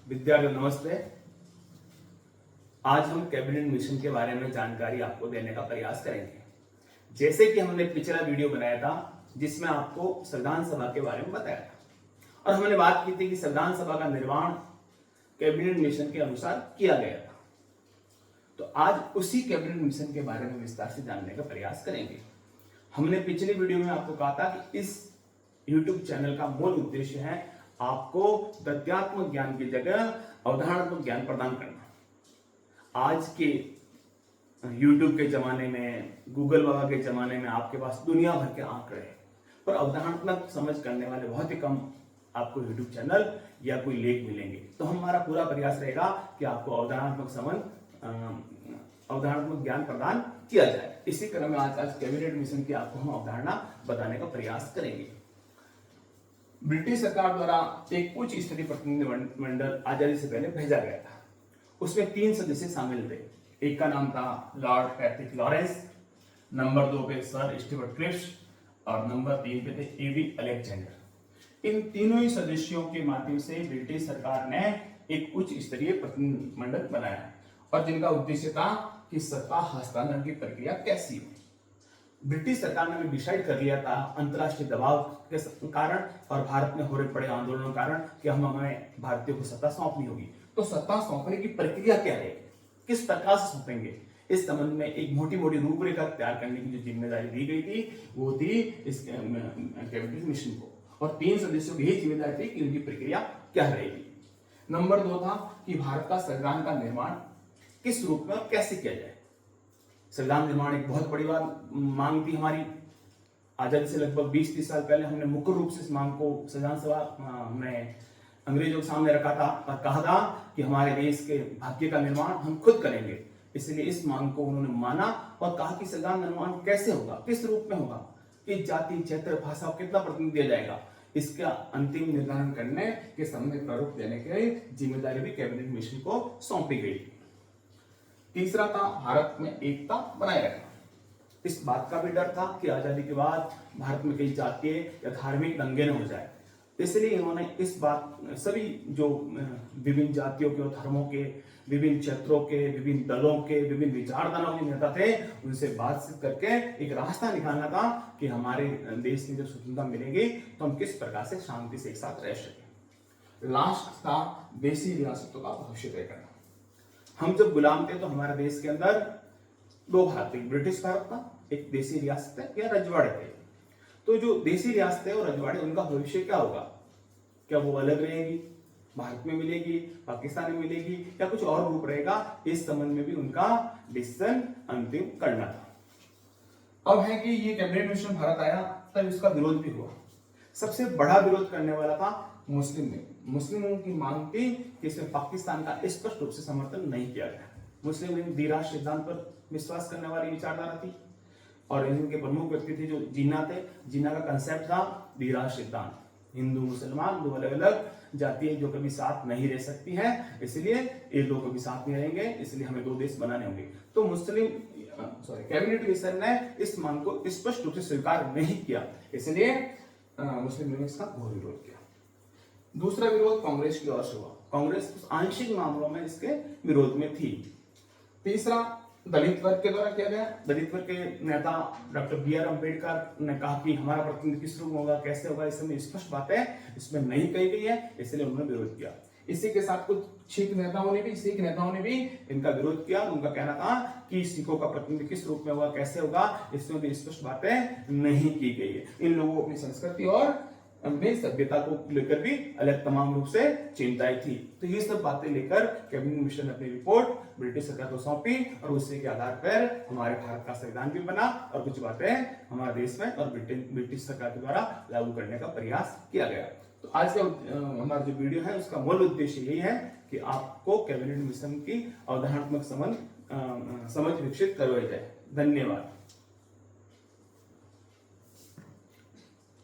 विद्यार्थियों नमस्ते। आज हम कैबिनेट मिशन के बारे में जानकारी आपको देने का प्रयास करेंगे। जैसे कि हमने पिछला वीडियो बनाया था जिसमें आपको संविधान सभा के बारे में बताया था और हमने बात की थी कि संविधान सभा का निर्माण कैबिनेट मिशन के अनुसार किया गया था। तो आज उसी कैबिनेट मिशन के बारे में विस्तार से जानने का प्रयास करेंगे। हमने पिछले वीडियो में आपको कहा था कि इस YouTube चैनल का मूल उद्देश्य है आपको तथ्यात्मक ज्ञान की जगह अवधारणात्मक ज्ञान प्रदान करना। आज के YouTube के जमाने में, गूगल बाबा के जमाने में आपके पास दुनिया भर के आंकड़े हैं, पर अवधारणात्मक समझ करने वाले बहुत ही कम आपको YouTube चैनल या कोई लेख मिलेंगे। तो हमारा पूरा प्रयास रहेगा कि आपको अवधारणात्मक ज्ञान प्रदान किया जाए। इसी क्रम में आज कैबिनेट मिशन की आपको हम अवधारणा बताने का प्रयास करेंगे। ब्रिटिश सरकार द्वारा एक उच्च स्तरीय प्रतिनिधिमंडल आजादी से पहले भेजा गया था। उसमें 3 सदस्य शामिल थे। एक का नाम था लॉर्ड पैट्रिक लॉरेंस, नंबर 2 पे सर स्टीवर्ट क्रिप्स और नंबर 3 पे थे एवी अलेक्जेंडर। इन तीनों ही सदस्यों के माध्यम से ब्रिटिश सरकार ने एक उच्च स्तरीय प्रतिनिधिमंडल बनाया और जिनका उद्देश्य था कि सत्ता हस्तांतरण की प्रक्रिया कैसी हो। ब्रिटिश सरकार ने डिसाइड कर लिया था अंतर्राष्ट्रीय दबाव के कारण और भारत में हो रहे बड़े आंदोलनों के कारण कि हमें भारतीयों को सत्ता सौंपनी होगी। तो सत्ता सौंपने की प्रक्रिया क्या है, किस प्रकार से सौंपेंगे, इस संबंध में एक मोटी मोटी रूपरेखा तैयार करने की जो जिम्मेदारी दी गई थी वो थी इस कैबिनेट मिशन को, और 3 सदस्यों की यही जिम्मेदारी थी कि उनकी प्रक्रिया क्या रहेगी। नंबर 2 था कि भारत का संविधान का निर्माण किस रूप में और कैसे किया जाए। संविधान निर्माण एक बहुत बड़ी बात मांग थी हमारी। आजादी से लगभग 20-30 साल पहले हमने मुख्य रूप से इस मांग को संविधान सभा में अंग्रेजों के सामने रखा था और कहा था कि हमारे देश के भाग्य का निर्माण हम खुद करेंगे। इसलिए इस मांग को उन्होंने माना और कहा कि संविधान निर्माण कैसे होगा, किस रूप में होगा, किस जाति, क्षेत्र, भाषा को कितना प्रतिनिधित्व दिया जाएगा, इसका अंतिम निर्धारण करने के संबंध में प्रारूप देने की जिम्मेदारी भी कैबिनेट मिशन को सौंपी गई थी। तीसरा था भारत में एकता बनाए रखना। इस बात का भी डर था कि आजादी के बाद भारत में कई जातीय या धार्मिक दंगे न हो जाए, इसलिए इन्होंने इस बात सभी जो विभिन्न जातियों के और धर्मों के, विभिन्न क्षेत्रों के, विभिन्न दलों के, विभिन्न विचारधाराओं के नेता थे, उनसे बातचीत करके एक रास्ता निकालना था कि हमारे देश में जब स्वतंत्रता मिलेगी तो हम किस प्रकार से शांति से एक साथ रह सकें। लास्ट था देशी रियासतों का भविष्य तय करना। हम जब गुलाम थे तो हमारे देश के अंदर 2 भारत थे, ब्रिटिश भारत था, एक देशी रियासत है या रजवाड़े थे। तो जो देशी रियासत है और रजवाड़े, उनका भविष्य क्या होगा, क्या वो अलग रहेगी, भारत में मिलेगी, पाकिस्तान में मिलेगी या कुछ और रूप रहेगा, इस संबंध में भी उनका डिसीजन अंतिम करना था। अब है कि ये कैबिनेट मिशन भारत आया तब इसका विरोध भी हुआ। सबसे बड़ा विरोध करने वाला था मुस्लिम लीग। मुस्लिमों की मांग थी कि इसमें पाकिस्तान का स्पष्ट रूप से समर्थन नहीं किया गया। मुस्लिम लीग द्विराष्ट्र सिद्धांत पर विश्वास करने वाली विचारधारा थी और इनके प्रमुख व्यक्ति थे जो जिन्ना थे। जिन्ना का कंसेप्ट था द्विराष्ट्र सिद्धांत, हिंदू मुसलमान 2 अलग अलग जातियां जो कभी साथ नहीं रह सकती हैं, इसलिए ये लोग कभी साथ नहीं रहेंगे, इसलिए हमें 2 देश बनाने होंगे। तो कैबिनेट मिशन ने इस मांग को स्पष्ट रूप से स्वीकार नहीं किया, इसलिए मुस्लिम लीग ने इसका घोर विरोध किया। दूसरा विरोध कांग्रेस की ओर से हुआ। कांग्रेस आंशिक मामलों में इसके विरोध में थी। तीसरा दलित वर्ग के द्वारा किया गया। दलित वर्ग के नेता डॉक्टर BR अम्बेडकर ने कहा कि हमारा प्रतिनिधित्व किस रूप में होगा, कैसे होगा, इस समय स्पष्ट बातें इसमें नहीं कही गई है, इसलिए उन्होंने विरोध किया। इसी के साथ कुछ सिख नेताओं ने भी इनका विरोध किया। उनका कहना था कि सिखों का प्रतिनिधित्व किस रूप में होगा, कैसे होगा, इसमें भी स्पष्ट बातें नहीं की गई है। इन लोगों को अपनी संस्कृति और अपनी सभ्यता को लेकर भी अलग तमाम रूप से चिंताएं थी। तो ये सब बातें लेकर कैबिनेट मिशन ने अपनी रिपोर्ट ब्रिटिश सरकार को सौंपी और उसी के आधार पर हमारे भारत का संविधान भी बना और कुछ बातें हमारे देश में और ब्रिटिश सरकार के द्वारा लागू करने का प्रयास किया गया। तो आज का हमारा जो वीडियो है उसका मूल उद्देश्य यही है कि आपको कैबिनेट मिशन की अवधारणात्मक समझ विकसित करवाई जाए। धन्यवाद।